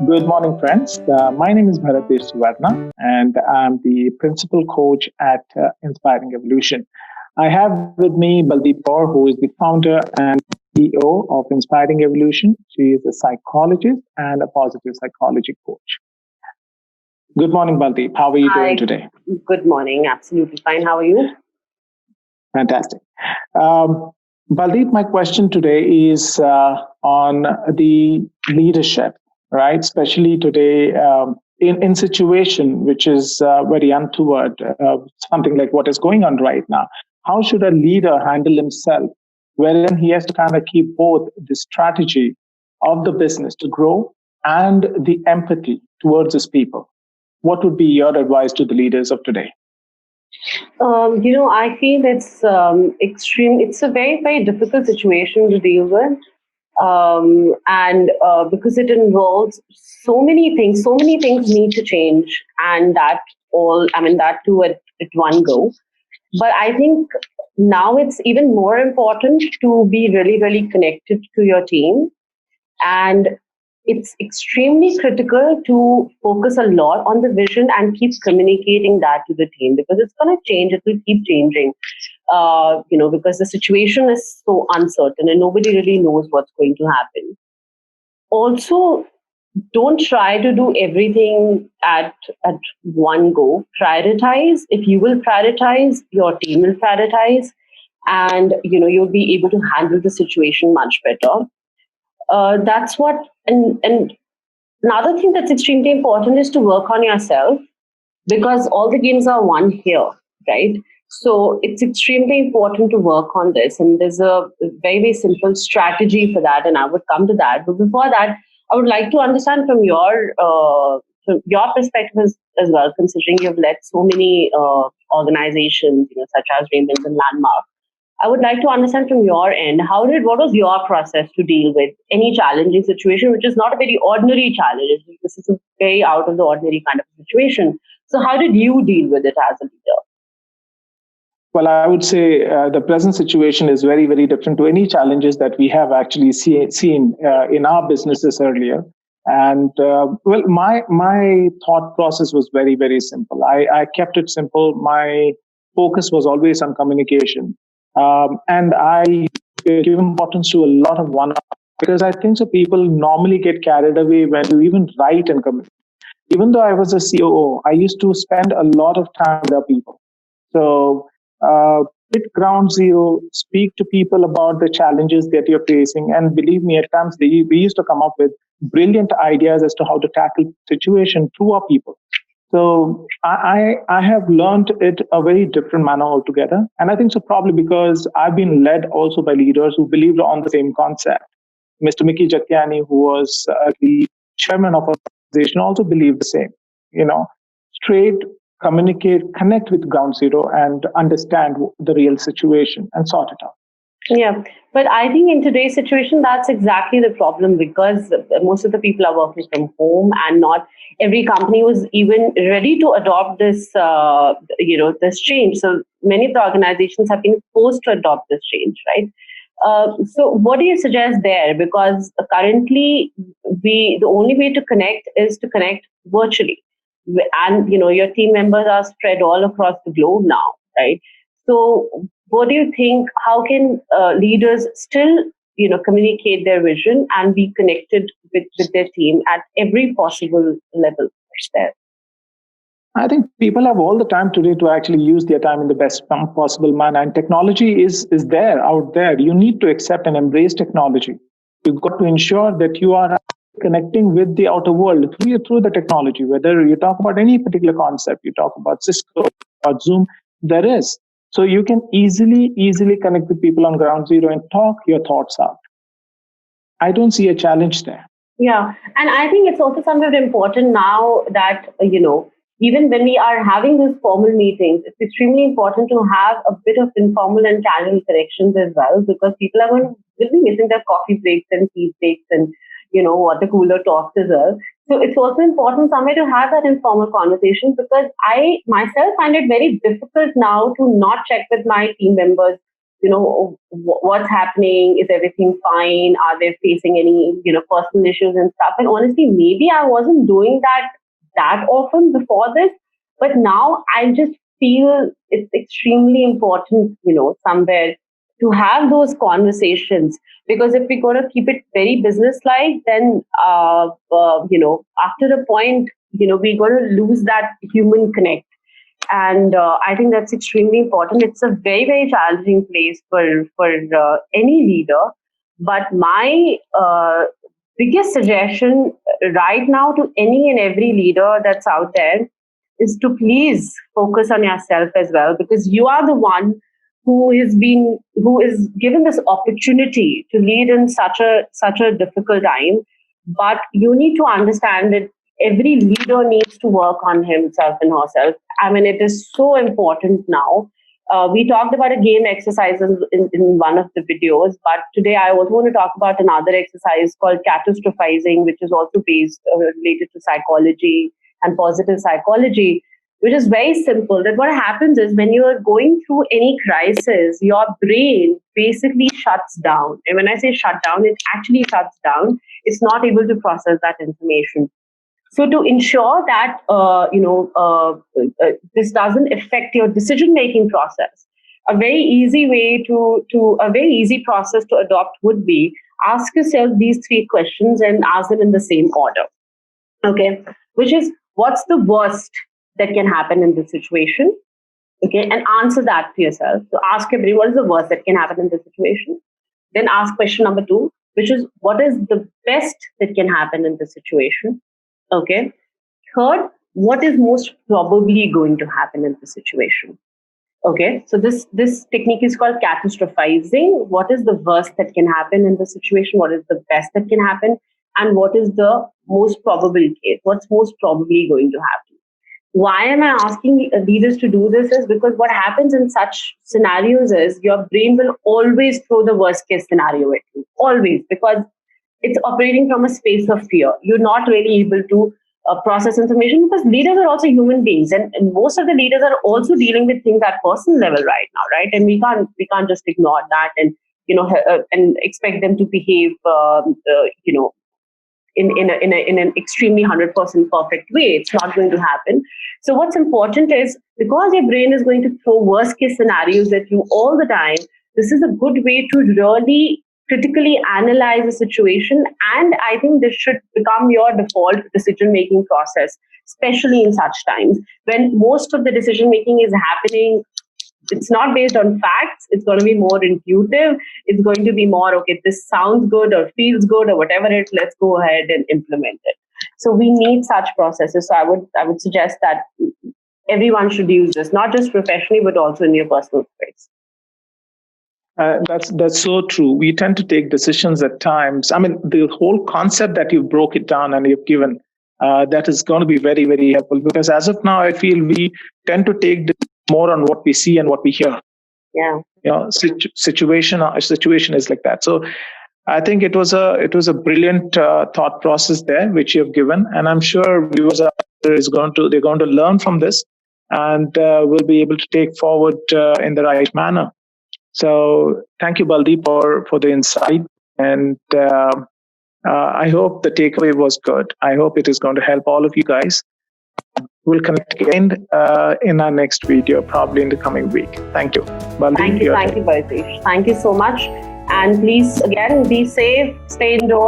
Good morning, friends. My name is Bharatesh Suvarna, and I'm the principal coach at Inspiring Evolution. I have with me Baldeep Kaur, who is the founder and CEO of Inspiring Evolution. She is a psychologist and a positive psychology coach. Good morning, Baldeep. How are you doing Hi, today? good morning. Absolutely fine. How are you? Fantastic. Um, Baldeep, my question today is on the leadership, right? Especially today in situation which is very untoward, something like what is going on right now. How should a leader handle himself, wherein he has to kind of keep both the strategy of the business to grow and the empathy towards his people? What would be your advice to the leaders of today? I feel it's extreme. It's a very, very difficult situation to deal with. And because it involves so many things need to change, and that too at one go. But I think now it's even more important to be really, really connected to your team, and it's extremely critical to focus a lot on the vision and keep communicating that to the team, because it's going to change. It will keep changing, because the situation is so uncertain and nobody really knows what's going to happen. Also, don't try to do everything at one go. Prioritize. If you will prioritize, your team will prioritize, and you'll be able to handle the situation much better. That's what. And another thing that's extremely important is to work on yourself, because all the games are won here, right? So it's extremely important to work on this, and there's a very, very simple strategy for that, and I would come to that. But before that, I would like to understand from your perspective as well, considering you've led so many organizations, such as Raymond's and Landmark. I would like to understand from your end, what was your process to deal with any challenging situation, which is not a very ordinary challenge. This is a very out of the ordinary kind of situation. So how did you deal with it as a leader? Well, I would say the present situation is very, very different to any challenges that we have actually seen in our businesses earlier. And well, my thought process was very, very simple. I kept it simple. My focus was always on communication, and I give importance to a lot of one, because I think so people normally get carried away when you even write and communicate. Even though I was a COO, I used to spend a lot of time with the people. So hit ground zero, speak to people about the challenges that you're facing. And believe me, at times we used to come up with brilliant ideas as to how to tackle the situation through our people. So I have learned it a very different manner altogether. And I think so probably because I've been led also by leaders who believed on the same concept. Mr. Mickey Jatiani, who was the chairman of our organization, also believed the same. You know, straight communicate, connect with ground zero, and understand the real situation and sort it out. Yeah, but I think in today's situation, that's exactly the problem, because most of the people are working from home, and not every company was even ready to adopt this change. So many of the organizations have been forced to adopt this change, right? So what do you suggest there? Because currently, the only way to connect is to connect virtually, and your team members are spread all across the globe now, right? So what do you think, how can leaders still communicate their vision and be connected with their team at every possible level there? I think people have all the time today to actually use their time in the best possible manner, and technology is there out there. You need to accept and embrace technology. You've got to ensure that you are connecting with the outer world through the technology. Whether you talk about any particular concept, you talk about Cisco or Zoom, there is. So you can easily connect with people on ground zero and talk your thoughts out. I don't see a challenge there. Yeah, and I think it's also somewhat important now that even when we are having these formal meetings, it's extremely important to have a bit of informal and casual connections as well, because people are will be missing their coffee breaks and tea breaks and water cooler talks as well. So it's also important somewhere to have that informal conversation, because I myself find it very difficult now to not check with my team members what's happening? Is everything fine? Are they facing any, personal issues and stuff? And honestly, maybe I wasn't doing that often before this, but now I just feel it's extremely important, somewhere to have those conversations, because if we're going to keep it very business-like, then, after a point, we're going to lose that human connect. And I think that's extremely important. It's a very, very challenging place for any leader. But my biggest suggestion right now to any and every leader that's out there is to please focus on yourself as well, because you are the one who is given this opportunity to lead in such a difficult time. But you need to understand that every leader needs to work on himself and herself. I mean, it is so important now. We talked about a game exercise in one of the videos, but today I also want to talk about another exercise called catastrophizing, which is also based related to psychology and positive psychology, which is very simple. That what happens is when you are going through any crisis, your brain basically shuts down. And when I say shut down, it actually shuts down. It's not able to process that information. So to ensure that this doesn't affect your decision-making process, a very easy process to adopt would be ask yourself these 3 questions and ask them in the same order. Okay, which is, what's the worst that can happen in this situation? Okay, and answer that to yourself. So ask everybody, what is the worst that can happen in this situation? Then ask question number 2, which is, what is the best that can happen in this situation? Okay. Third, what is most probably going to happen in the situation? Okay. So this technique is called catastrophizing. What is the worst that can happen in the situation? What is the best that can happen? And what is the most probable case? What's most probably going to happen? Why am I asking leaders to do this is because what happens in such scenarios is your brain will always throw the worst case scenario at you. Always, because it's operating from a space of fear. You're not really able to process information, because leaders are also human beings, and most of the leaders are also dealing with things at personal level right now, right? And we can't just ignore that and and expect them to behave in an extremely 100% perfect way. It's not going to happen. So what's important is, because your brain is going to throw worst case scenarios at you all the time, this is a good way to really critically analyze the situation. And I think this should become your default decision-making process, especially in such times when most of the decision-making is happening. It's not based on facts. It's going to be more intuitive. It's going to be more, okay, this sounds good or feels good or whatever it is, let's go ahead and implement it. So we need such processes. So I would suggest that everyone should use this, not just professionally, but also in your personal space. That's so true. We tend to take decisions at times. I mean, the whole concept that you broke it down and you've given, that is going to be very, very helpful, because as of now, I feel we tend to take more on what we see and what we hear. Yeah. Situation is like that. So I think it was a brilliant thought process there, which you have given, and I'm sure viewers they're going to learn from this, and will be able to take forward in the right manner. So thank you, Baldeep, for the insight, and I hope the takeaway was good. I hope it is going to help all of you guys. We'll connect again in our next video, probably in the coming week. Thank you. Baldeep, thank you, Baldeep. Thank you so much. And please, again, be safe, stay indoors.